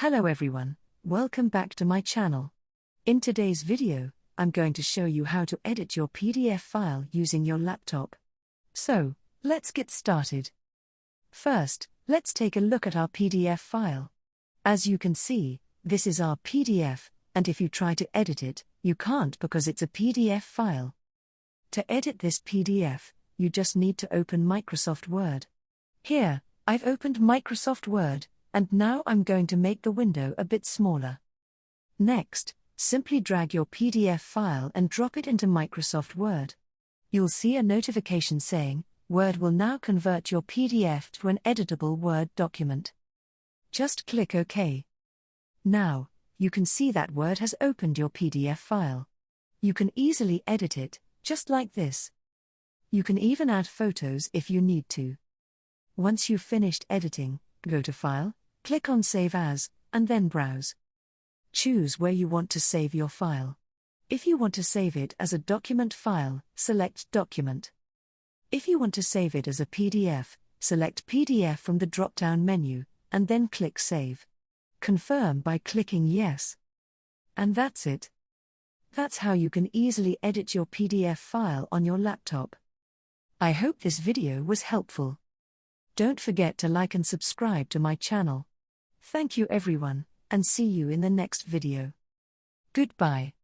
Hello everyone, welcome back to my channel. In today's video, I'm going to show you how to edit your PDF file using your laptop. So, let's get started. First, let's take a look at our PDF file. As you can see, this is our PDF, and if you try to edit it, you can't because it's a PDF file. To edit this PDF, you just need to open Microsoft Word. Here, I've opened Microsoft Word, and now I'm going to make the window a bit smaller. Next, simply drag your PDF file and drop it into Microsoft Word. You'll see a notification saying, Word will now convert your PDF to an editable Word document. Just click OK. Now, you can see that Word has opened your PDF file. You can easily edit it, just like this. You can even add photos if you need to. Once you've finished editing, go to File, click on Save As, and then Browse. Choose where you want to save your file. If you want to save it as a document file, select Document. If you want to save it as a PDF, select PDF from the drop-down menu, and then click Save. Confirm by clicking Yes. And that's it. That's how you can easily edit your PDF file on your laptop. I hope this video was helpful. Don't forget to like and subscribe to my channel. Thank you everyone, and see you in the next video. Goodbye.